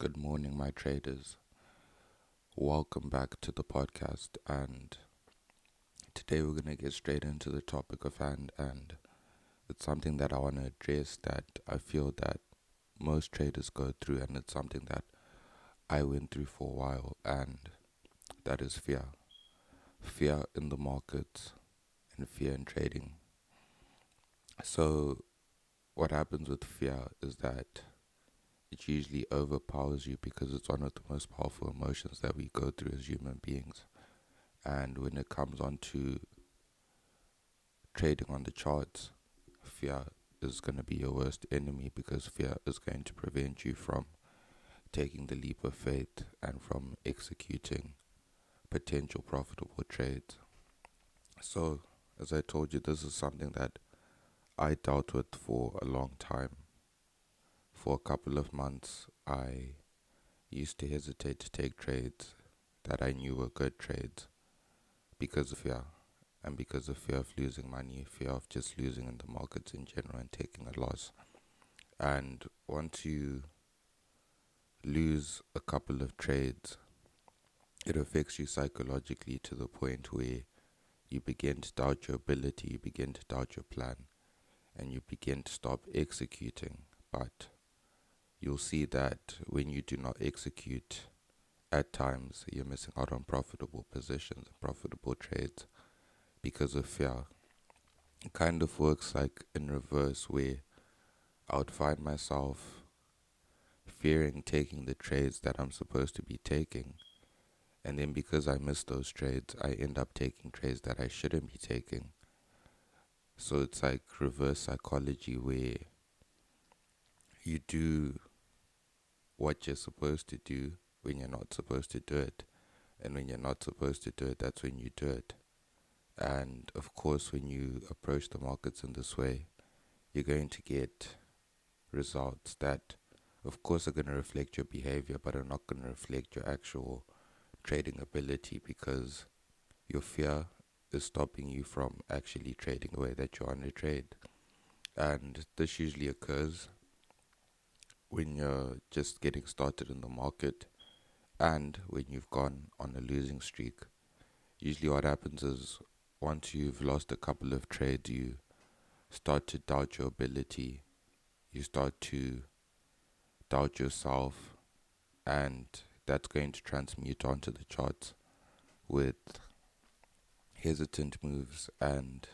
Good morning, my traders. Welcome back to the podcast. And today we're going to get straight into the topic of hand. And it's something that I want to address that I feel that most traders go through. And it's something that I went through for a while. And that is fear. Fear in the markets and fear in trading. So, what happens with fear is that it usually overpowers you because it's one of the most powerful emotions that we go through as human beings. And when it comes on to trading on the charts, fear is going to be your worst enemy because fear is going to prevent you from taking the leap of faith and from executing potential profitable trades. So, as I told you, this is something that I dealt with for a long time. For a couple of months, I used to hesitate to take trades that I knew were good trades because of fear. And because of fear of losing money, fear of just losing in the markets in general and taking a loss. And once you lose a couple of trades, it affects you psychologically to the point where you begin to doubt your ability, you begin to doubt your plan, and you begin to stop executing. But you'll see that when you do not execute, at times you're missing out on profitable positions and profitable trades because of fear. It kind of works like in reverse, where I would find myself fearing taking the trades that I'm supposed to be taking. And then because I miss those trades, I end up taking trades that I shouldn't be taking. So it's like reverse psychology where you do what you're supposed to do when you're not supposed to do it. And when you're not supposed to do it, that's when you do it. And of course, when you approach the markets in this way, you're going to get results that, of course, are going to reflect your behavior, but are not going to reflect your actual trading ability because your fear is stopping you from actually trading the way that you want to trade. And this usually occurs when you're just getting started in the market and when you've gone on a losing streak. Usually what happens is once you've lost a couple of trades, you start to doubt your ability, you start to doubt yourself, and that's going to transmute onto the charts with hesitant moves and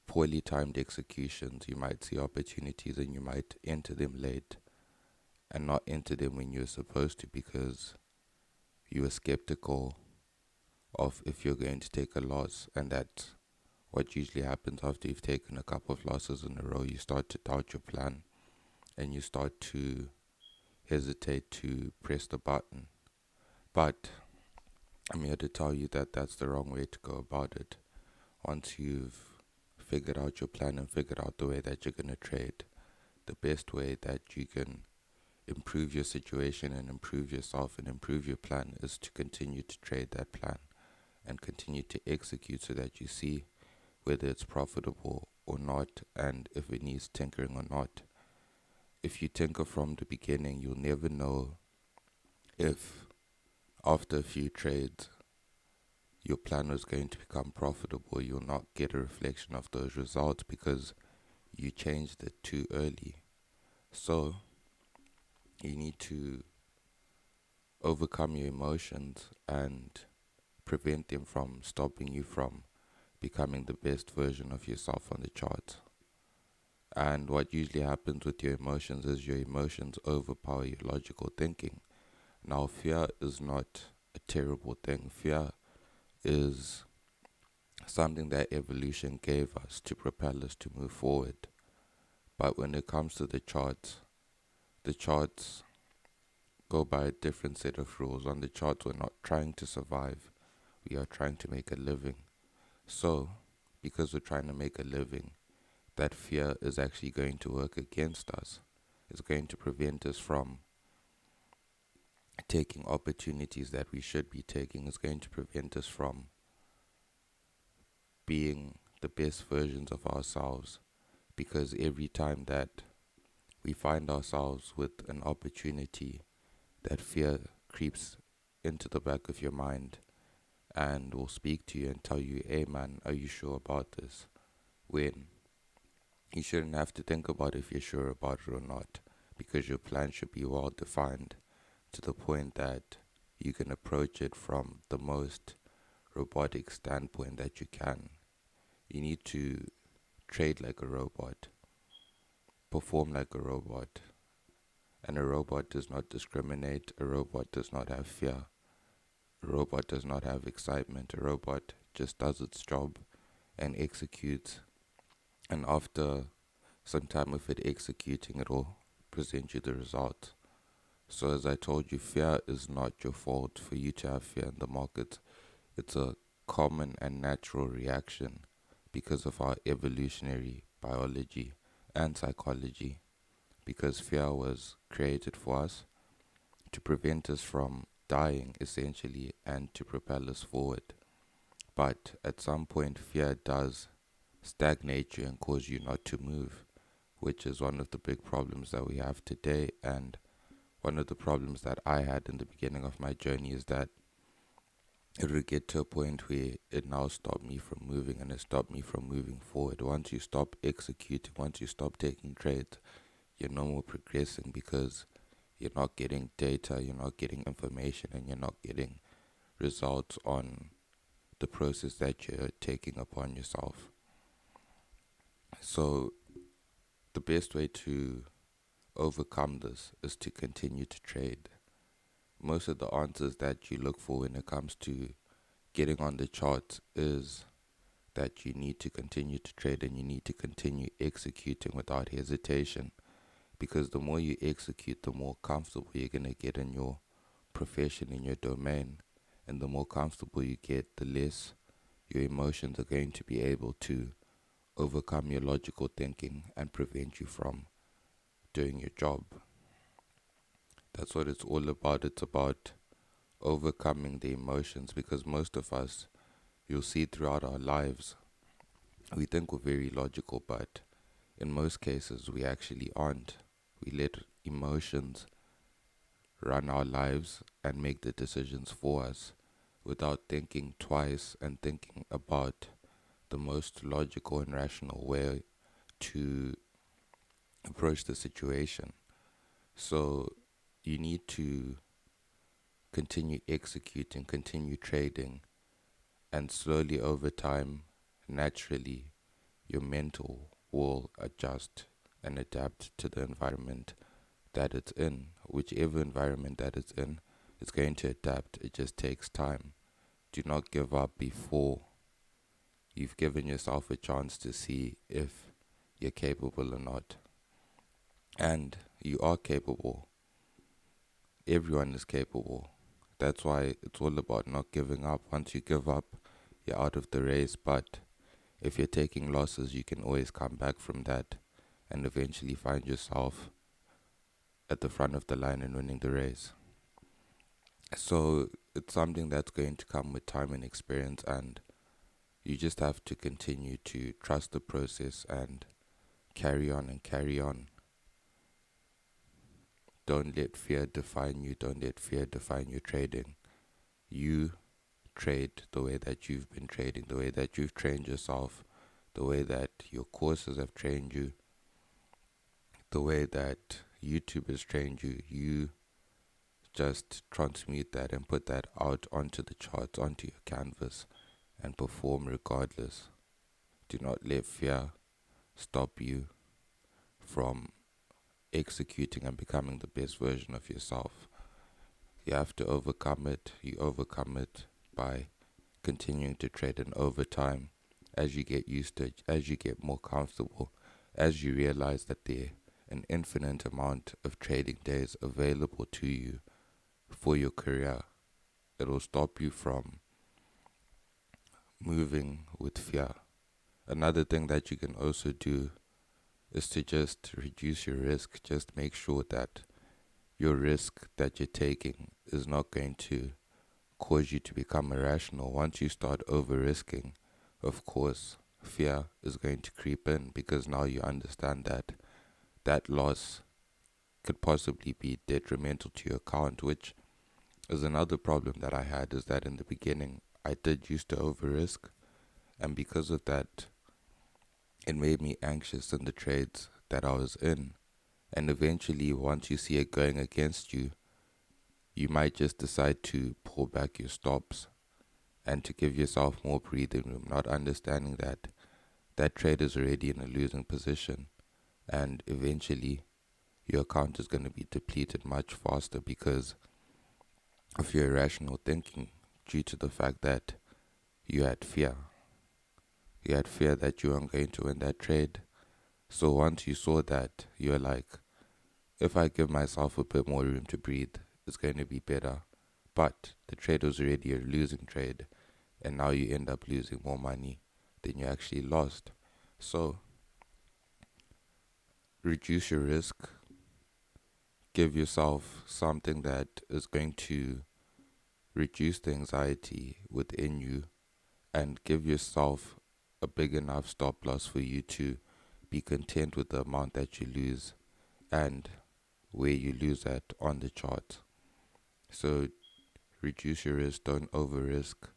poorly timed executions. You might see opportunities and you might enter them late and not enter them when you're supposed to because you were skeptical of if you're going to take a loss. And that's what usually happens after you've taken a couple of losses in a row. You start to doubt your plan and you start to hesitate to press the button. But I'm here to tell you that that's the wrong way to go about it. Once you've figured out your plan and figured out the way that you're going to trade, the best way that you can improve your situation and improve yourself and improve your plan is to continue to trade that plan and continue to execute so that you see whether it's profitable or not and if it needs tinkering or not. If you tinker from the beginning, you'll never know if after a few trades your plan was going to become profitable. You'll not get a reflection of those results because you changed it too early. So you need to overcome your emotions and prevent them from stopping you from becoming the best version of yourself on the chart. And what usually happens with your emotions is your emotions overpower your logical thinking. Now, fear is not a terrible thing. Fear is something that evolution gave us to propel us to move forward. But when it comes to the charts go by a different set of rules. On the charts, we're not trying to survive, we are trying to make a living. So, because we're trying to make a living, that fear is actually going to work against us. It's going to prevent us from taking opportunities that we should be taking. It's going to prevent us from being the best versions of ourselves because every time that we find ourselves with an opportunity that fear creeps into the back of your mind and will speak to you and tell you, hey man, are you sure about this? When you shouldn't have to think about if you're sure about it or not, because your plan should be well defined to the point that you can approach it from the most robotic standpoint that you can. You need to trade like a robot, perform like a robot, and a robot does not discriminate, a robot does not have fear, a robot does not have excitement, a robot just does its job and executes, and after some time of it executing, it will present you the result. So as I told you, fear is not your fault. For you to have fear in the market, it's a common and natural reaction because of our evolutionary biology and psychology, because fear was created for us to prevent us from dying essentially and to propel us forward. But at some point, fear does stagnate you and cause you not to move, which is one of the big problems that we have today. And one of the problems that I had in the beginning of my journey is that it would get to a point where it now stopped me from moving and it stopped me from moving forward. Once you stop executing, once you stop taking trades, you're no more progressing because you're not getting data, you're not getting information, and you're not getting results on the process that you're taking upon yourself. So the best way to overcome this is to continue to trade. Most of the answers that you look for when it comes to getting on the charts is that you need to continue to trade and you need to continue executing without hesitation, because the more you execute, the more comfortable you're going to get in your profession, in your domain, and the more comfortable you get, the less your emotions are going to be able to overcome your logical thinking and prevent you from doing your job. That's what it's all about. It's about overcoming the emotions, because most of us, you'll see throughout our lives, we think we're very logical, but in most cases we actually aren't. We let emotions run our lives and make the decisions for us without thinking twice and thinking about the most logical and rational way to approach the situation. So you need to continue executing, continue trading, and slowly over time, naturally, your mental will adjust and adapt to the environment that it's in. Whichever environment that it's in, it's going to adapt. It just takes time. Do not give up before you've given yourself a chance to see if you're capable or not. And you are capable. Everyone is capable. That's why it's all about not giving up. Once you give up, you're out of the race. But if you're taking losses, you can always come back from that and eventually find yourself at the front of the line and winning the race. So it's something that's going to come with time and experience, and you just have to continue to trust the process and carry on and carry on. Don't let fear define you. Don't let fear define your trading. You trade the way that you've been trading, the way that you've trained yourself, the way that your courses have trained you, the way that YouTube has trained you. You just transmute that and put that out onto the charts, onto your canvas, and perform regardless. Do not let fear stop you from executing and becoming the best version of yourself. You have to overcome it. You overcome it by continuing to trade, and over time, as you get used to it, as you get more comfortable, as you realize that there are an infinite amount of trading days available to you for your career, it will stop you from moving with fear. Another thing that you can also do is to just reduce your risk. Just make sure that your risk that you're taking is not going to cause you to become irrational. Once you start over risking, of course, fear is going to creep in, because now you understand that that loss could possibly be detrimental to your account, which is another problem that I had, is that in the beginning I did used to over risk, and because of that it made me anxious in the trades that I was in. And eventually, once you see it going against you, you might just decide to pull back your stops and to give yourself more breathing room, not understanding that that trade is already in a losing position, and eventually your account is going to be depleted much faster because of your irrational thinking, due to the fact that you had fear. You had fear that you weren't going to win that trade. So once you saw that, you're like, if I give myself a bit more room to breathe, it's going to be better. But the trade was already a losing trade, and now you end up losing more money than you actually lost. So reduce your risk, give yourself something that is going to reduce the anxiety within you, and give yourself a big enough stop loss for you to be content with the amount that you lose and where you lose at on the chart. So reduce your risk, don't over risk.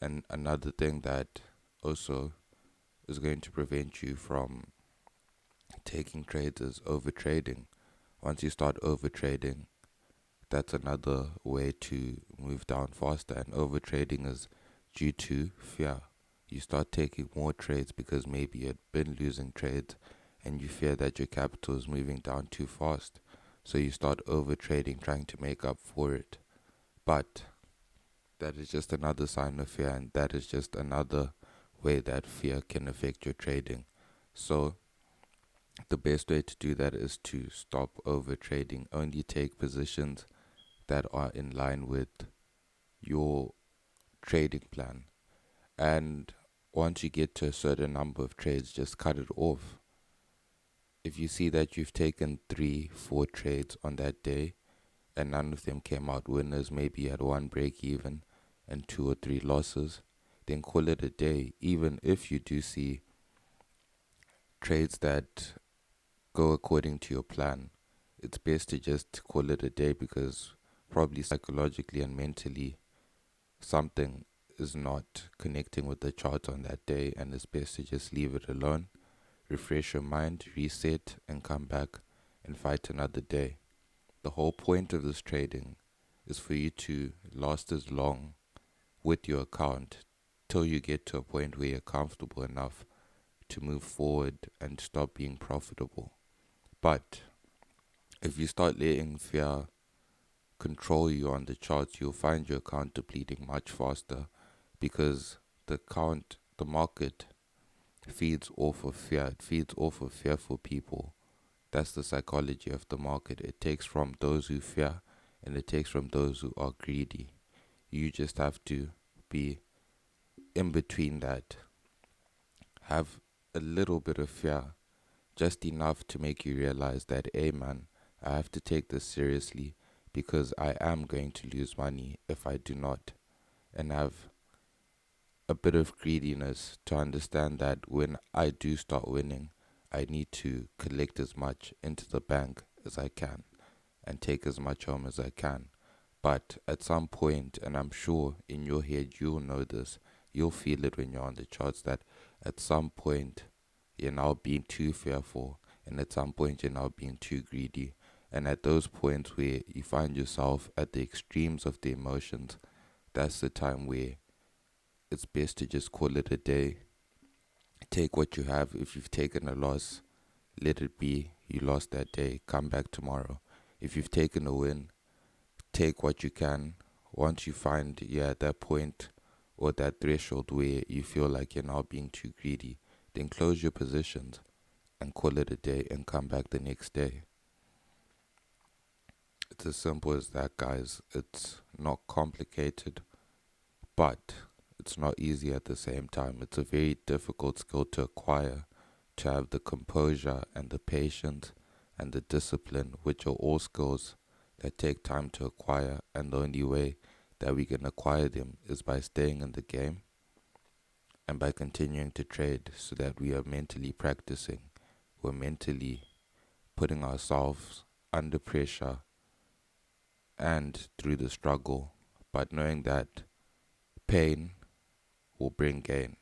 And another thing that also is going to prevent you from taking trades is over trading. Once you start over trading, that's another way to move down faster. And over trading is due to fear. You start taking more trades because maybe you had been losing trades and you fear that your capital is moving down too fast. So you start over trading, trying to make up for it. But that is just another sign of fear, and that is just another way that fear can affect your trading. So the best way to do that is to stop over trading. Only take positions that are in line with your trading plan. And once you get to a certain number of trades, just cut it off. If you see that you've taken 3, 4 trades on that day and none of them came out winners, maybe you had one break even and 2 or 3 losses, then call it a day. Even if you do see trades that go according to your plan, it's best to just call it a day, because probably psychologically and mentally something is not connecting with the chart on that day, and it's best to just leave it alone, refresh your mind, reset, and come back and fight another day. The whole point of this trading is for you to last as long with your account till you get to a point where you're comfortable enough to move forward and stop being profitable. But if you start letting fear control you on the charts, you'll find your account depleting much faster, because the market feeds off of fear. It feeds off of fearful people. That's the psychology of the market. It takes from those who fear and it takes from those who are greedy. You just have to be in between that. Have a little bit of fear, just enough to make you realize that, hey man, I have to take this seriously, because I am going to lose money if I do not. And have a bit of greediness to understand that when I do start winning, I need to collect as much into the bank as I can and take as much home as I can. But at some point, and I'm sure in your head you'll know this, you'll feel it when you're on the charts, that at some point you're now being too fearful, and at some point you're now being too greedy. And at those points where you find yourself at the extremes of the emotions, that's the time where it's best to just call it a day. Take what you have. If you've taken a loss, let it be. You lost that day. Come back tomorrow. If you've taken a win, take what you can. Once you find you're at that point or that threshold where you feel like you're now being too greedy, then close your positions and call it a day and come back the next day. It's as simple as that, guys. It's not complicated, but it's not easy at the same time. It's a very difficult skill to acquire, to have the composure and the patience and the discipline, which are all skills that take time to acquire, and the only way that we can acquire them is by staying in the game and by continuing to trade, so that we are mentally practicing, we're mentally putting ourselves under pressure and through the struggle, but knowing that pain will bring gain.